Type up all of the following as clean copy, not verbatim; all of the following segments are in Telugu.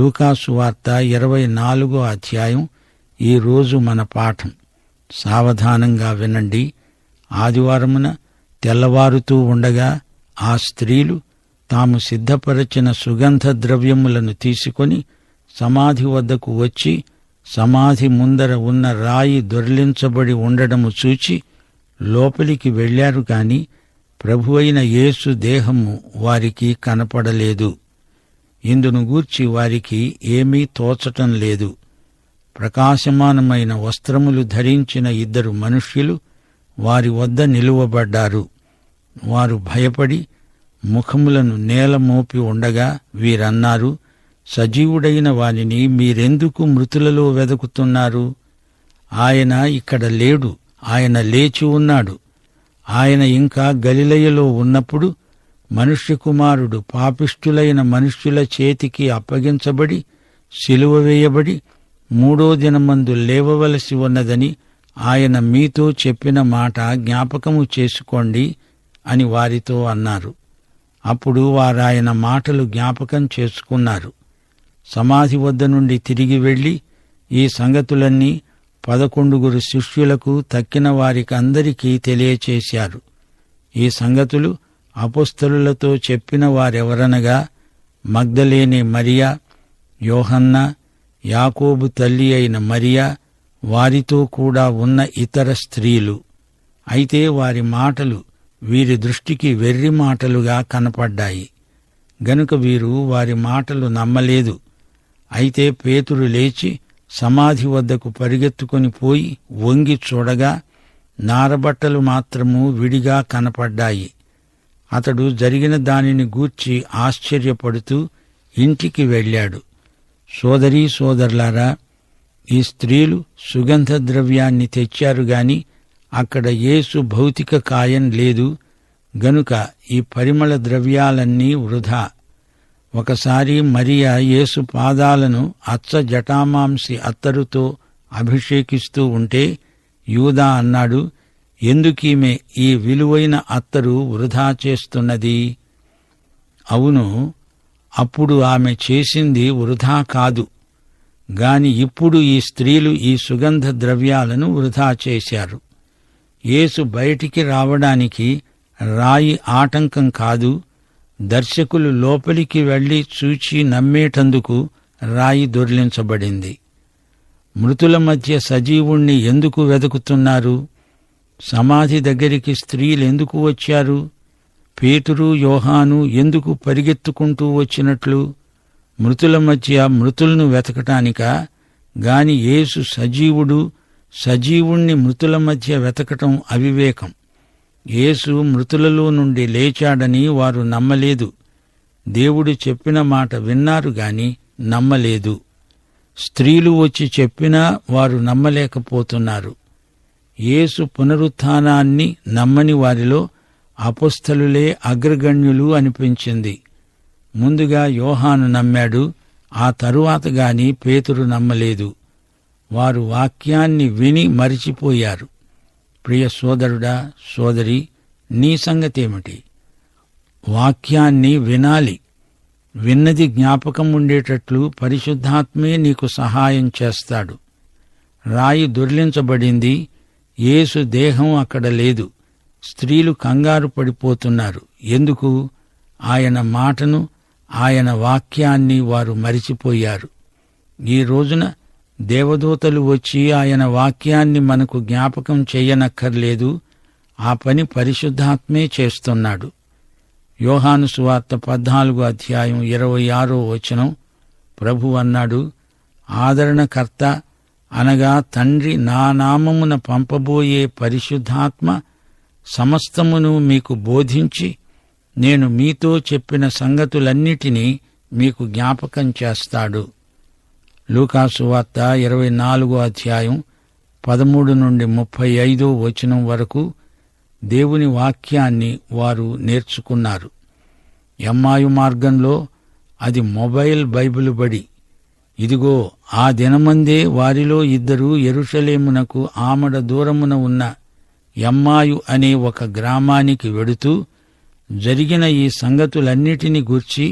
లూకా సువార్త 24వ అధ్యాయం ఈరోజు మన పాఠం. సావధానంగా వినండి. ఆదివారమున తెల్లవారుతూ ఉండగా ఆ స్త్రీలు తాము సిద్ధపరచిన సుగంధ ద్రవ్యములను తీసుకొని సమాధి వద్దకు వచ్చి సమాధి ముందర ఉన్న రాయి దొర్లించబడి ఉండడము చూచి లోపలికి వెళ్లారు గాని ప్రభువైన యేసు దేహము వారికి కనపడలేదు. ఇందును గూర్చి వారికి ఏమీ తోచటం లేదు. ప్రకాశమానమైన వస్త్రములు ధరించిన 2 మనుష్యులు వారి వద్ద నిలువబడ్డారు. వారు భయపడి ముఖములను నేల మోపి ఉండగా వీరన్నారు, సజీవుడైన వానిని మీరెందుకు మృతులలో వెదుకుతున్నారు? ఆయన ఇక్కడ లేడు, ఆయన లేచి ఉన్నాడు. ఆయన ఇంకా గలిలయలో ఉన్నప్పుడు మనుష్య కుమారుడు పాపిష్ఠులైన మనుష్యుల చేతికి అప్పగించబడి సిలువ వేయబడి 3వ దినమందు లేవవలసి ఉన్నదని ఆయన మీతో చెప్పిన మాట జ్ఞాపకము చేసుకోండి అని వారితో అన్నారు. అప్పుడు వారాయన మాటలు జ్ఞాపకం చేసుకున్నారు. సమాధి వద్ద నుండి తిరిగి వెళ్లి ఈ సంగతులన్నీ 11 శిష్యులకు తక్కిన వారికందరికీ తెలియచేశారు. ఈ సంగతులు అపొస్తలులతో చెప్పిన వారెవరనగా మగ్దలేనే మరియా, యోహన్నా, యాకోబు తల్లి అయిన మరియా, వారితో కూడా ఉన్న ఇతర స్త్రీలు. అయితే వారి మాటలు వీరి దృష్టికి వెర్రి మాటలుగా కనపడ్డాయి గనుక వీరు వారి మాటలు నమ్మలేదు. అయితే పేతురు లేచి సమాధి వద్దకు పరిగెత్తుకొని పోయి వంగి చూడగా నారబట్టలు మాత్రము విడిగా కనపడ్డాయి. అతడు జరిగిన దానిని గూర్చి ఆశ్చర్యపడుతూ ఇంటికి వెళ్ళాడు. సోదరీ సోదరులారా, ఈ స్త్రీలు సుగంధ ద్రవ్యాన్ని తెచ్చారు గాని అక్కడ యేసు భౌతిక కాయం లేదు గనుక ఈ పరిమళ ద్రవ్యాలన్నీ వృధా. ఒకసారి మరియా యేసు పాదాలను అచ్చ జటామాంసి అత్తరుతో అభిషేకిస్తూ ఉంటే యూదా అన్నాడు, ఎందుకీమె ఈ విలువైన అత్తరు వృధా చేస్తున్నది? అవును, అప్పుడు ఆమె చేసింది వృధా కాదు గాని ఇప్పుడు ఈ స్త్రీలు ఈ సుగంధ ద్రవ్యాలను వృధా చేశారు. యేసు బయటికి రావడానికి రాయి ఆటంకం కాదు, దర్శకులు లోపలికి వెళ్లి చూచి నమ్మేటందుకు రాయి దొర్లించబడింది. మృతుల మధ్య సజీవుణ్ణి ఎందుకు వెదుకుతున్నారు? సమాధి దగ్గరికి స్త్రీలెందుకు వచ్చారు? పేతురు, యోహాను ఎందుకు పరిగెత్తుకుంటూ వచ్చినట్లు? మృతుల మధ్య మృతులను వెతకటానికా? గాని యేసు సజీవుడు, సజీవుణ్ణి మృతుల మధ్య వెతకటం అవివేకం. యేసు మృతులలో నుండి లేచాడని వారు నమ్మలేదు. దేవుడు చెప్పిన మాట విన్నారు గాని నమ్మలేదు. స్త్రీలు వచ్చి చెప్పినా వారు నమ్మలేకపోతున్నారు. యేసు పునరుత్థానాన్ని నమ్మని వారిలో అపొస్తలులే అగ్రగణ్యులు అనిపించింది. ముందుగా యోహాను నమ్మాడు, ఆ తరువాత గాని పేతురు నమ్మలేదు. వారు వాక్యాన్ని విని మరిచిపోయారు. ప్రియ సోదరుడా, సోదరి, నీ సంగతేమిటి? వాక్యాన్ని వినాలి. విన్నది జ్ఞాపకం ఉండేటట్లు పరిశుద్ధాత్మే నీకు సహాయం చేస్తాడు. రాయి దొర్లించబడింది, యేసు దేహం అక్కడ లేదు. స్త్రీలు కంగారు పడిపోతున్నారు. ఎందుకు? ఆయన మాటను, ఆయన వాక్యాన్ని వారు మరిచిపోయారు. ఈ రోజున దేవదూతలు వచ్చి ఆయన వాక్యాన్ని మనకు జ్ఞాపకం చెయ్యనక్కర్లేదు. ఆ పని పరిశుద్ధాత్మే చేస్తున్నాడు. యోహాను సువార్త 14వ అధ్యాయం 26వ వచనం ప్రభు అన్నాడు, ఆదరణకర్త అనగా తండ్రి నా నామమున పంపబోయే పరిశుద్ధాత్మ సమస్తమును మీకు బోధించి నేను మీతో చెప్పిన సంగతులన్నిటినీ మీకు జ్ఞాపకం చేస్తాడు. లూకా సువార్త 24వ అధ్యాయం 13 నుండి 35వ వచనం వరకు దేవుని వాక్యాన్ని వారు నేర్చుకున్నారు. ఎమ్మాయు మార్గంలో అది మొబైల్ బైబిలు బడి. ఇదిగో, ఆ దినమందే వారిలో 2 యెరూషలేమునకు ఆమడ దూరమున ఉన్న ఎమ్మాయు అనే ఒక గ్రామానికి వెడుతూ జరిగిన ఈ సంగతులన్నిటిని గూర్చి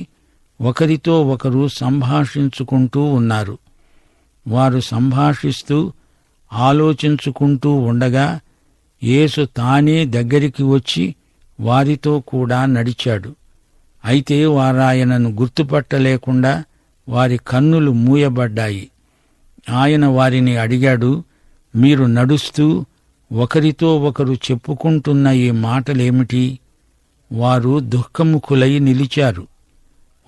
ఒకరితో ఒకరు సంభాషించుకుంటూ ఉన్నారు. వారు సంభాషిస్తూ ఆలోచించుకుంటూ ఉండగా యేసు తానే దగ్గరికి వచ్చి వారితో కూడా నడిచాడు. అయితే వారాయనను గుర్తుపట్టలేకుండా వారి కన్నులు మూయబడ్డాయి. ఆయన వారిని అడిగాడు, మీరు నడుస్తూ ఒకరితో ఒకరు చెప్పుకుంటున్న ఈ మాటలేమిటి? వారు దుఃఖముఖులై నిలిచారు.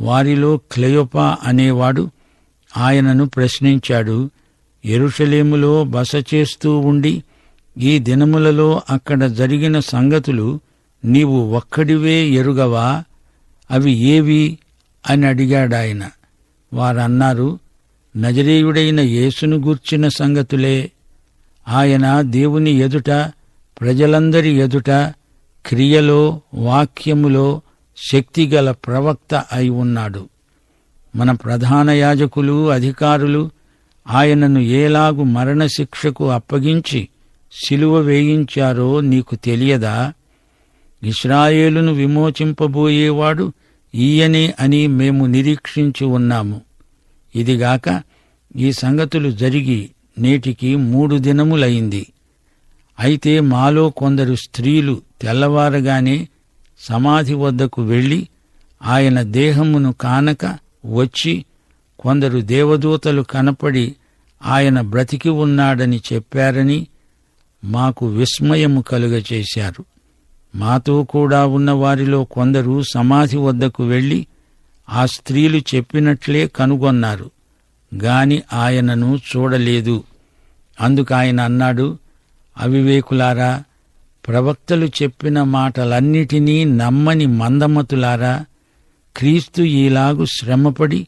వారిలో క్లెయోపా అనేవాడు ఆయనను ప్రశ్నించాడు, యెరూషలేములో బస చేస్తూ ఉండి ఈ దినములలో అక్కడ జరిగిన సంగతులు నీవు ఒక్కడివే ఎరుగవా? అవి ఏవి అని అడిగాడాయన. వారన్నారు, నజరేయుడైన యేసును గూర్చిన సంగతులే. ఆయన దేవుని ఎదుట, ప్రజలందరి ఎదుట క్రియలో వాక్యములో శక్తిగల ప్రవక్త అయి ఉన్నాడు. మన ప్రధాన యాజకులు, అధికారులు ఆయనను ఏలాగు మరణశిక్షకు అప్పగించి సిలువ వేయించారో నీకు తెలియదా? ఇశ్రాయేలును విమోచింపబోయేవాడు ఈయనే అని మేము నిరీక్షించి ఉన్నాము. ఇదిగాక ఈ సంగతులు జరిగి నేటికి 3 దినములైంది. అయితే మాలో కొందరు స్త్రీలు తెల్లవారగానే సమాధి వద్దకు వెళ్లి ఆయన దేహమును కానక వచ్చి కొందరు దేవదూతలు కనపడి ఆయన బ్రతికి ఉన్నాడని చెప్పారని మాకు విస్మయము కలుగచేశారు. మాతో కూడా ఉన్న వారిలో కొందరు సమాధి వద్దకు వెళ్లి ఆ స్త్రీలు చెప్పినట్లే కనుగొన్నారు గాని ఆయనను చూడలేదు. అందుకాయన అన్నాడు, అవివేకులారా, ప్రవక్తలు చెప్పిన మాటలన్నిటినీ నమ్మని మందమతులారా, క్రీస్తు ఈలాగు శ్రమపడి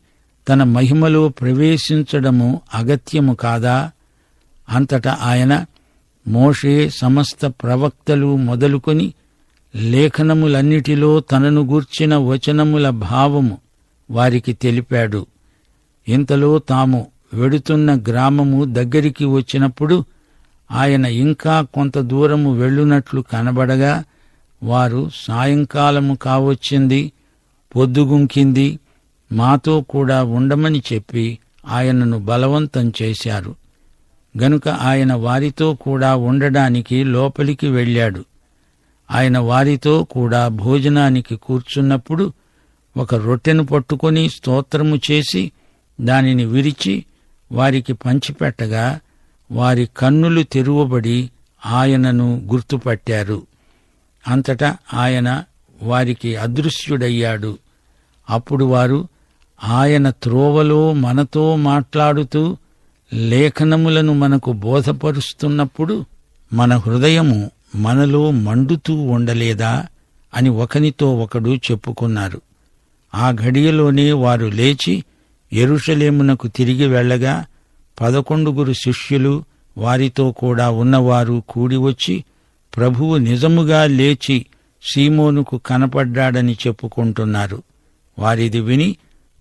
తన మహిమలో ప్రవేశించడము అగత్యము కాదా? అంతటా ఆయన మోషే సమస్త ప్రవక్తలు మొదలుకొని లేఖనములన్నిటిలో తనను గూర్చిన వచనముల భావము వారికి తెలిపాడు. ఇంతలో తాము వెడుతున్న గ్రామము దగ్గరికి వచ్చినప్పుడు ఆయన ఇంకా కొంత దూరము వెళ్ళునట్లు కనబడగా వారు, సాయంకాలము కావచ్చింది, పొద్దుగుంకింది, మాతో కూడా ఉండమని చెప్పి ఆయనను బలవంతం చేశారు. గనుక ఆయన వారితో కూడా ఉండడానికి లోపలికి వెళ్ళాడు. ఆయన వారితో కూడా భోజనానికి కూర్చున్నప్పుడు ఒక రొట్టెను పట్టుకొని స్తోత్రము చేసి దానిని విరిచి వారికి పంచిపెట్టగా వారి కన్నులు తెరువబడి ఆయనను గుర్తుపట్టారు. అంతటా ఆయన వారికి అదృశ్యుడయ్యాడు. అప్పుడు వారు, ఆయన త్రోవలో మనతో మాట్లాడుతూ లేఖనములను మనకు బోధపరుస్తున్నప్పుడు మన హృదయము మనలో మండుతూ ఉండలేదా అని ఒకనితో ఒకడు చెప్పుకున్నారు. ఆ ఘడియలోనే వారు లేచి యెరూషలేమునకు తిరిగి వెళ్ళగా 11 శిష్యులు వారితో కూడా ఉన్నవారు కూడివచ్చి ప్రభువు నిజముగా లేచి సీమోనుకు కనపడ్డాడని చెప్పుకుంటున్నారు. వారిది విని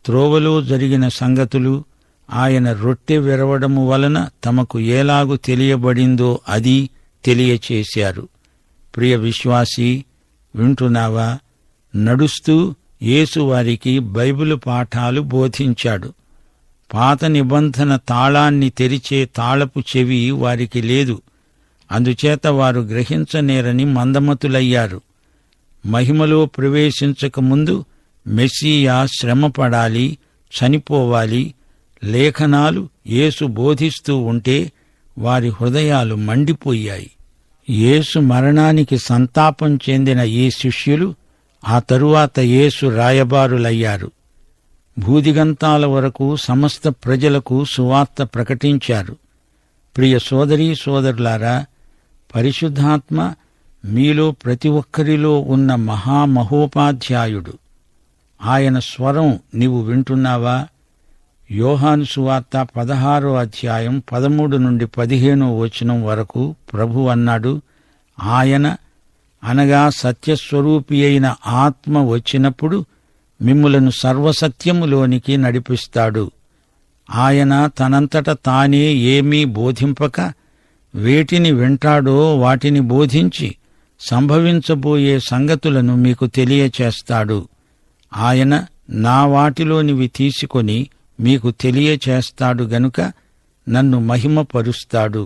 త్రోవలో జరిగిన సంగతులు, ఆయన రొట్టె విరవడము వలన తమకు ఏలాగు తెలియబడిందో అది తెలియచేశారు. ప్రియ విశ్వాసీ, వింటున్నావా? నడుస్తూ యేసు వారికి బైబిలు పాఠాలు బోధించాడు. పాత నిబంధన తాళాన్ని తెరిచే తాళపు చెవి వారికి లేదు. అందుచేత వారు గ్రహించనేరని మందమతులయ్యారు. మహిమలో ప్రవేశించకముందు మెస్సీయా శ్రమపడాలి, చనిపోవాలి. లేఖనాలు యేసు బోధిస్తూ ఉంటే వారి హృదయాలు మండిపోయాయి. యేసు మరణానికి సంతాపం చెందిన ఈ శిష్యులు ఆ తరువాత యేసు రాయబారులయ్యారు. భూదిగంతాల వరకు సమస్త ప్రజలకు సువార్త ప్రకటించారు. ప్రియ సోదరీ సోదరులారా, పరిశుద్ధాత్మ మీలో ప్రతి ఒక్కరిలో ఉన్న మహామహోపాధ్యాయుడు. ఆయన స్వరం నీవు వింటున్నావా? యోహాను సువార్త 16వ అధ్యాయం 13 నుండి 15వ వచనం వరకు ప్రభు అన్నాడు, ఆయన అనగా సత్యస్వరూపి అయిన ఆత్మ వచ్చినప్పుడు మిమ్ములను సర్వసత్యములోనికి నడిపిస్తాడు. ఆయన తనంతట తానే ఏమీ బోధింపక వేటిని వింటాడో వాటిని బోధించి సంభవించబోయే సంగతులను మీకు తెలియచేస్తాడు. ఆయన నా వాటిలోనివి తీసుకొని మీకు తెలియచేస్తాడు గనుక నన్ను మహిమపరుస్తాడు.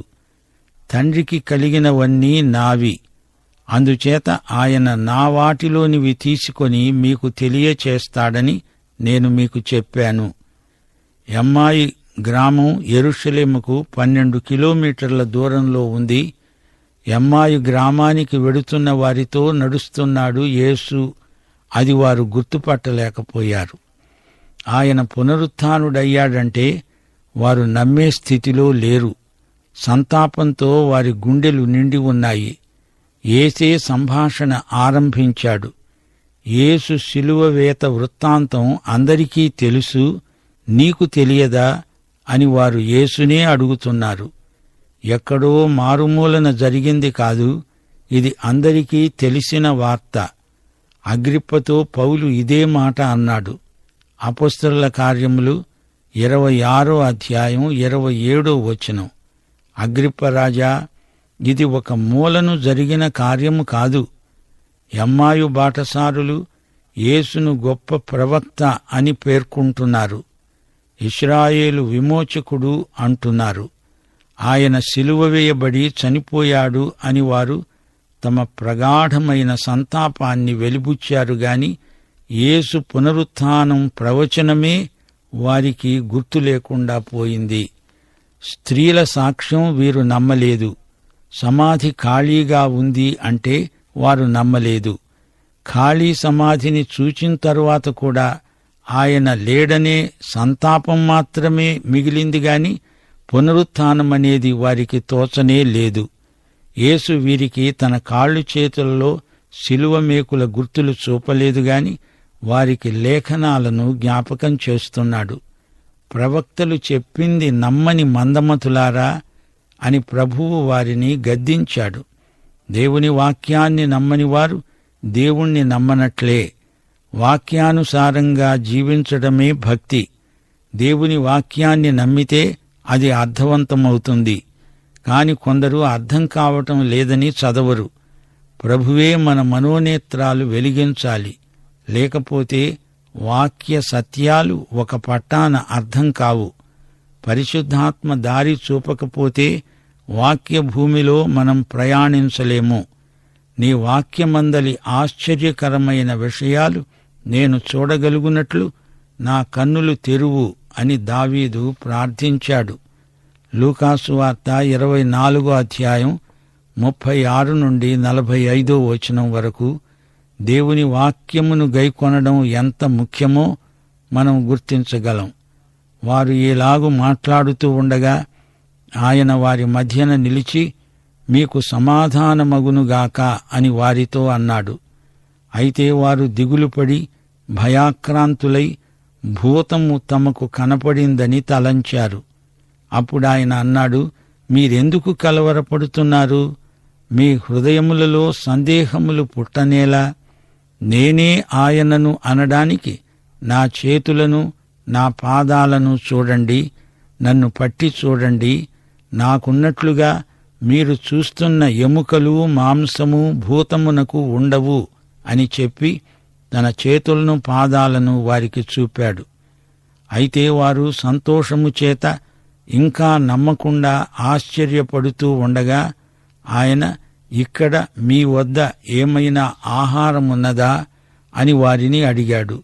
తండ్రికి కలిగినవన్నీ నావి, అందుచేత ఆయన నా వాటిలోనివి తీసుకొని మీకు తెలియచేస్తాడని నేను మీకు చెప్పాను. ఎమ్మాయి గ్రామం యెరూషలేముకు 12 కిలోమీటర్ల దూరంలో ఉంది. ఎమ్మాయి గ్రామానికి వెడుతున్న వారితో నడుస్తున్నాడు యేసు. అది వారు గుర్తుపట్టలేకపోయారు. ఆయన పునరుత్థానుడయ్యాడంటే వారు నమ్మే స్థితిలో లేరు. సంతాపంతో వారి గుండెలు నిండి ఉన్నాయి. యేసే సంభాషణ ఆరంభించాడు. యేసు శిలువ వేత వృత్తాంతం అందరికీ తెలుసు, నీకు తెలియదా అని వారు యేసునే అడుగుతున్నారు. ఎక్కడో మారుమూలన జరిగింది కాదు, ఇది అందరికీ తెలిసిన వార్త. అగ్రిప్పతో పౌలు ఇదే మాట అన్నాడు. అపొస్తలుల కార్యములు 26వ అధ్యాయం 27వ వచనం. అగ్రిప్పరాజా, ఇది ఒక మూలను జరిగిన కార్యము కాదు. ఎమ్మాయు బాటసారులు యేసును గొప్ప ప్రవక్త అని పేర్కొంటున్నారు. ఇశ్రాయేలు విమోచకుడు అంటున్నారు. ఆయన సిలువ వేయబడి చనిపోయాడు అని వారు తమ ప్రగాఢమైన సంతాపాన్ని వెలిబుచ్చారు గాని యేసు పునరుత్థానం ప్రవచనమే వారికి గుర్తు లేకుండా పోయింది. స్త్రీల సాక్ష్యం వీరు నమ్మలేదు. సమాధి ఖాళీగా ఉంది అంటే వారు నమ్మలేదు. ఖాళీ సమాధిని చూచిన తరువాత కూడా ఆయన లేడనే సంతాపం మాత్రమే మిగిలింది గాని పునరుత్థానమనేది వారికి తోచనే లేదు. యేసు వీరికి తన కాళ్ళు చేతులలో శిలువ మేకుల గుర్తులు చూపలేదు గాని వారికి లేఖనాలను జ్ఞాపకం చేస్తున్నాడు. ప్రవక్తలు చెప్పింది నమ్మని మందమతులారా అని ప్రభువు వారిని గద్దించాడు. దేవుని వాక్యాన్ని నమ్మని వారు దేవుణ్ణి నమ్మనట్లే. వాక్యానుసారంగా జీవించడమే భక్తి. దేవుని వాక్యాన్ని నమ్మితే అది అర్థవంతమవుతుంది. కాని కొందరు అర్థం కావటం లేదని చదవరు. ప్రభువే మన మనోనేత్రాలు వెలిగించాలి. లేకపోతే వాక్య సత్యాలు ఒక పట్టాన అర్థం కావు. పరిశుద్ధాత్మ దారి చూపకపోతే వాక్య భూమిలో మనం ప్రయాణించలేము. నీ వాక్యమందలి ఆశ్చర్యకరమైన విషయాలు నేను చూడగలుగునట్లు నా కన్నులు తెరువు అని దావీదు ప్రార్థించాడు. లూకాసు వార్త 24వ అధ్యాయం 36 నుండి 45వ వచనం వరకు దేవుని వాక్యమును గైకొనడం ఎంత ముఖ్యమో మనం గుర్తించగలం. వారు ఈలాగు మాట్లాడుతూ ఉండగా ఆయన వారి మధ్యన నిలిచి, మీకు సమాధానమగునుగాక అని వారితో అన్నాడు. అయితే వారు దిగులుపడి భయాక్రాంతులై భూతము తమకు కనపడిందని తలంచారు. అప్పుడాయన అన్నాడు, మీరెందుకు కలవరపడుతున్నారు? మీ హృదయములలో సందేహములు పుట్టనేలా? నేనే ఆయనను అనడానికి నా చేతులను నా పాదాలను చూడండి, నన్ను పట్టి చూడండి. నాకున్నట్లుగా మీరు చూస్తున్న ఎముకలు మాంసము భూతమునకు ఉండవు అని చెప్పి తన చేతులను పాదాలను వారికి చూపాడు. అయితే వారు సంతోషము చేత ఇంకా నమ్మకుండా ఆశ్చర్యపడుతూ ఉండగా ఆయన, ఇక్కడ మీ వద్ద ఏమైనా ఆహారమున్నదా అని వారిని అడిగాడు.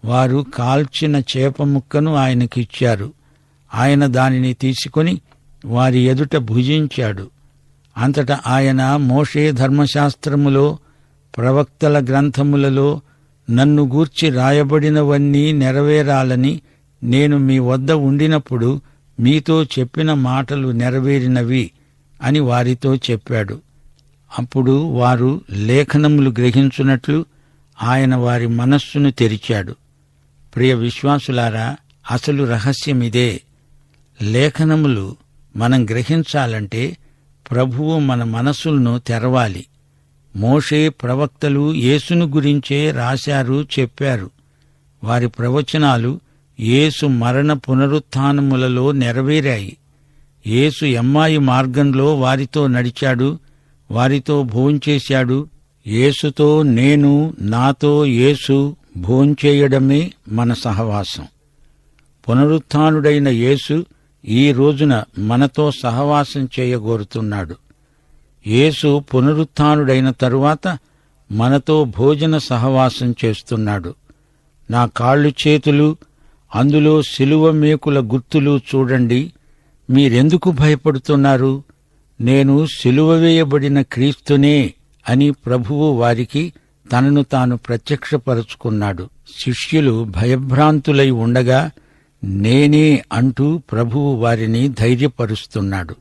వారు కాల్చిన చేప ముక్కను ఆయనకిచ్చారు. ఆయన దానిని తీసుకొని వారి ఎదుట భుజించాడు. అంతటా ఆయన, మోషే ధర్మశాస్త్రములో ప్రవక్తల గ్రంథములలో నన్ను గూర్చి రాయబడినవన్నీ నెరవేరాలని నేను మీ వద్ద ఉండినప్పుడు మీతో చెప్పిన మాటలు నెరవేరినవి అని వారితో చెప్పాడు. అప్పుడు వారు లేఖనములు గ్రహించున్నట్లు ఆయన వారి మనస్సును తెరిచాడు. ప్రియ విశ్వాసులారా, అసలు రహస్యమిదే. లేఖనములు మనం గ్రహించాలంటే ప్రభువు మన మనస్సులను తెరవాలి. మోషే ప్రవక్తలు యేసును గురించే రాశారు, చెప్పారు. వారి ప్రవచనాలు యేసు మరణ పునరుత్థానములలో నెరవేరాయి. యేసు ఎమ్మాయి మార్గంలో వారితో నడిచాడు, వారితో భోంచేశాడు. యేసుతో నేను, నాతో యేసు భోంచేయడమే మన సహవాసం. పునరుత్థానుడైన యేసు ఈ రోజున మనతో సహవాసం చేయగోరుతున్నాడు. యేసు పునరుత్థానుడైన తరువాత మనతో భోజన సహవాసం చేస్తున్నాడు. నా కాళ్ళు చేతులు, అందులో శిలువ మేకుల గుర్తులు చూడండి. మీరెందుకు భయపడుతున్నారు? నేను శిలువ వేయబడిన క్రీస్తునే అని ప్రభువు వారికి తనను తాను ప్రత్యక్షపరుచుకున్నాడు. శిష్యులు భయభ్రాంతులై ఉండగా నేనే అంటూ ప్రభువు వారిని ధైర్యపరుస్తున్నాడు.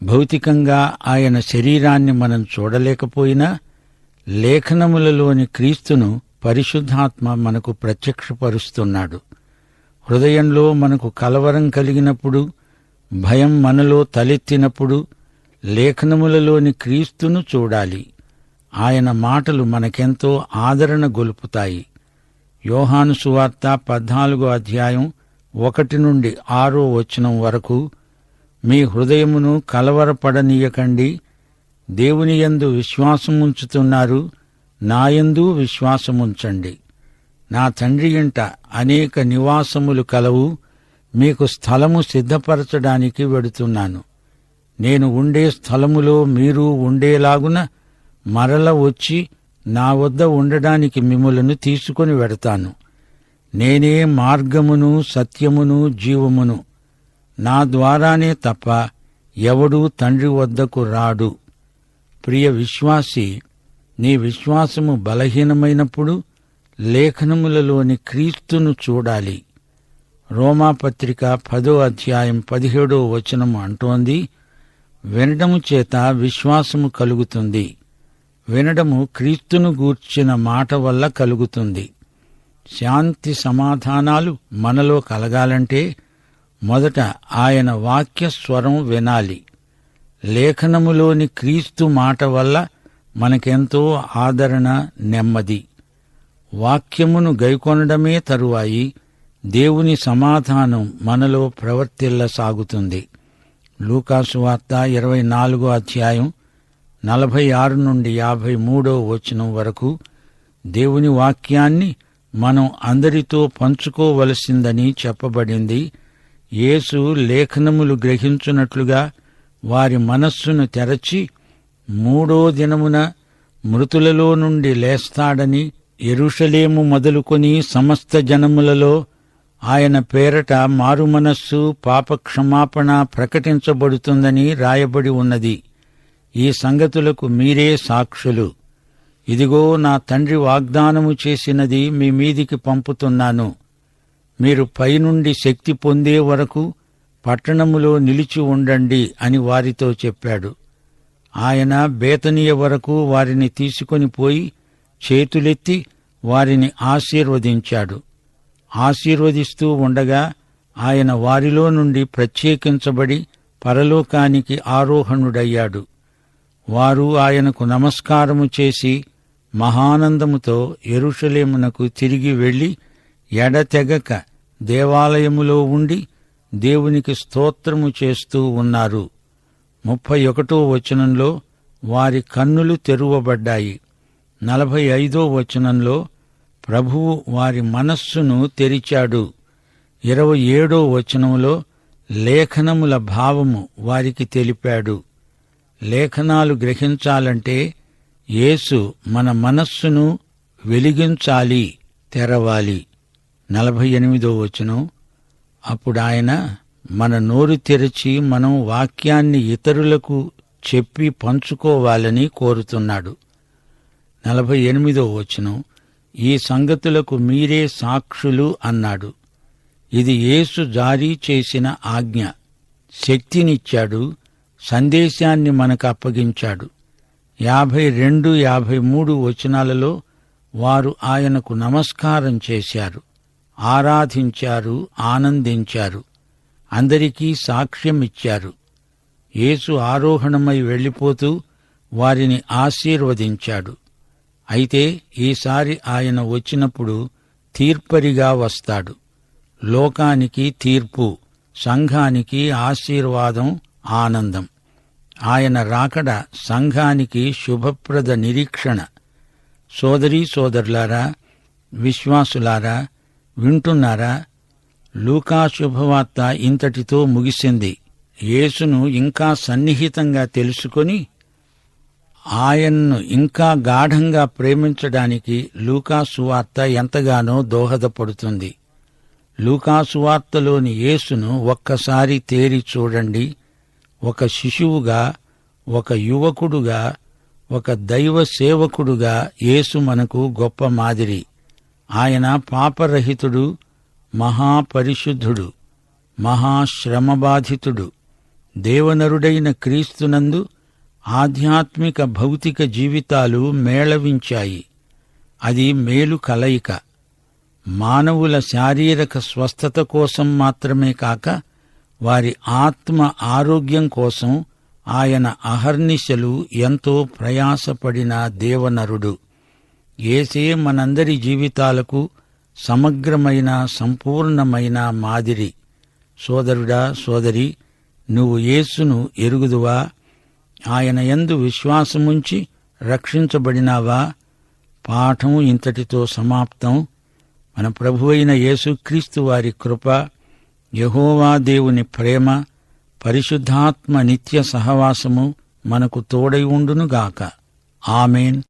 భౌతికంగా ఆయన శరీరాన్ని మనం చూడలేకపోయినా లేఖనములలోని క్రీస్తును పరిశుద్ధాత్మ మనకు ప్రత్యక్షపరుస్తున్నాడు. హృదయంలో మనకు కలవరం కలిగినప్పుడు, భయం మనలో తలెత్తినప్పుడు లేఖనములలోని క్రీస్తును చూడాలి. ఆయన మాటలు మనకెంతో ఆదరణ గొలుపుతాయి. యోహాను సువార్త 14వ అధ్యాయం 1 నుండి 6వ వచనం వరకు, మీ హృదయమును కలవరపడనీయకండి. దేవునియందు విశ్వాసముంచుతున్నారు, నాయందు విశ్వాసముంచండి. నా తండ్రి ఇంట అనేక నివాసములు కలవు. మీకు స్థలము సిద్ధపరచడానికి వెడుతున్నాను. నేను ఉండే స్థలములో మీరు ఉండేలాగున మరల వచ్చి నా వద్ద ఉండడానికి మిమ్ములను తీసుకొని వెడతాను. నేనే మార్గమును, సత్యమును, జీవమును. నా ద్వారానే తప్ప ఎవడూ తండ్రి వద్దకు రాడు. ప్రియ విశ్వాసి, నీ విశ్వాసము బలహీనమైనప్పుడు లేఖనములలోని క్రీస్తును చూడాలి. రోమాపత్రిక 10వ అధ్యాయం 17వ వచనము అంటోంది, వినడము చేత విశ్వాసము కలుగుతుంది, వినడము క్రీస్తును గూర్చిన మాట వల్ల కలుగుతుంది. శాంతి సమాధానాలు మనలో కలగాలంటే మొదట ఆయన వాక్య స్వరం వినాలి. లేఖనములోని క్రీస్తు మాట వల్ల మనకెంతో ఆదరణ, నెమ్మది. వాక్యమును గైకొనడమే తరువాయి దేవుని సమాధానం మనలో ప్రవర్తిల్లసాగుతుంది. లూకాసు వార్త 24వ అధ్యాయం 46 నుండి 53వ వచనం వరకు దేవుని వాక్యాన్ని మనం అందరితో పంచుకోవలసిందని చెప్పబడింది. యేసు లేఖనములు గ్రహించున్నట్లుగా వారి మనస్సును తెరచి 3వ దినమున మృతులలో నుండి లేస్తాడని, యెరూషలేము మొదలుకొని సమస్త జనములలో ఆయన పేరట మారుమనస్సు, పాపక్షమాపణ ప్రకటించబడుతుందని రాయబడి ఉన్నది. ఈ సంగతులకు మీరే సాక్షులు. ఇదిగో, నా తండ్రి వాగ్దానము చేసినది మీ మీదికి పంపుతున్నాను. మీరు పైనుండి శక్తి పొందే వరకు పట్టణములో నిలిచి ఉండండి అని వారితో చెప్పాడు. ఆయన బేతనీయ వరకు వారిని తీసుకొని పోయి చేతులెత్తి వారిని ఆశీర్వదించాడు. ఆశీర్వదిస్తూ ఉండగా ఆయన వారిలో నుండి ప్రత్యేకించబడి పరలోకానికి ఆరోహణుడయ్యాడు. వారు ఆయనకు నమస్కారము చేసి మహానందముతో యెరూషలేమునకు తిరిగి వెళ్లి ఎడతెగక దేవాలయములో ఉండి దేవునికి స్తోత్రము చేస్తూ ఉన్నారు. 31వ వచనంలో వారి కన్నులు తెరువబడ్డాయి. 45వ వచనంలో ప్రభువు వారి మనస్సును తెరిచాడు. 27వ వచనంలో లేఖనముల భావము వారికి తెలిపాడు. లేఖనాలు గ్రహించాలంటే యేసు మన మనస్సును వెలిగించాలి, తెరవాలి. 48వ వచనం, అప్పుడాయన మన నోరు తెరచి మనం వాక్యాన్ని ఇతరులకు చెప్పి పంచుకోవాలని కోరుతున్నాడు. 48వ వచనం, ఈ సంగతులకు మీరే సాక్షులు అన్నాడు. ఇది యేసు జారీ చేసిన ఆజ్ఞ. శక్తినిచ్చాడు, సందేశాన్ని మనకు అప్పగించాడు. 52, 53 వచనాలలో వారు ఆయనకు నమస్కారం చేశారు, ఆరాధించారు, ఆనందించారు, అందరికీ సాక్ష్యమిచ్చారు. యేసు ఆరోహణమై వెళ్లిపోతూ వారిని ఆశీర్వదించాడు. అయితే ఈసారి ఆయన వచ్చినప్పుడు తీర్పరిగా వస్తాడు. లోకానికి తీర్పు, సంఘానికి ఆశీర్వాదం, ఆనందం. ఆయన రాకడ సంఘానికి శుభప్రద నిరీక్షణ. సోదరీ సోదరులారా, విశ్వాసులారా, వింటున్నారా? లూకా శుభవార్త ఇంతటితో ముగిసింది. యేసును ఇంకా సన్నిహితంగా తెలుసుకొని ఆయన్ను ఇంకా గాఢంగా ప్రేమించడానికి లూకా సువార్త ఎంతగానో దోహదపడుతుంది. లూకా సువార్తలోని యేసును ఒక్కసారి తేరి చూడండి. ఒక శిశువుగా, ఒక యువకుడుగా, ఒక దైవ సేవకుడుగా యేసు మనకు గొప్ప మాదిరి. ఆయన పాపరహితుడు, మహాపరిశుద్ధుడు, మహాశ్రమబాధితుడు. దేవనరుడైన క్రీస్తునందు ఆధ్యాత్మిక భౌతిక జీవితాలు మేళవించాయి. అది మేలు కలయిక. మానవుల శారీరక స్వస్థత కోసం మాత్రమే కాక వారి ఆత్మ ఆరోగ్యం కోసం ఆయన అహర్నిశలు ఎంతో ప్రయాసపడిన దేవనరుడు. యేసే మనందరి జీవితాలకు సమగ్రమైన, సంపూర్ణమైన మాదిరి. సోదరుడా, సోదరి, నువ్వు యేసును ఎరుగుదువా? ఆయన యందు విశ్వాసముంచి రక్షించబడినావా? పాఠం ఇంతటితో సమాప్తం. మన ప్రభువైన యేసుక్రీస్తు వారి కృప, యెహోవా దేవుని ప్రేమ, పరిశుద్ధాత్మ నిత్య సహవాసము మనకు తోడై ఉండునుగాక. ఆమేన్.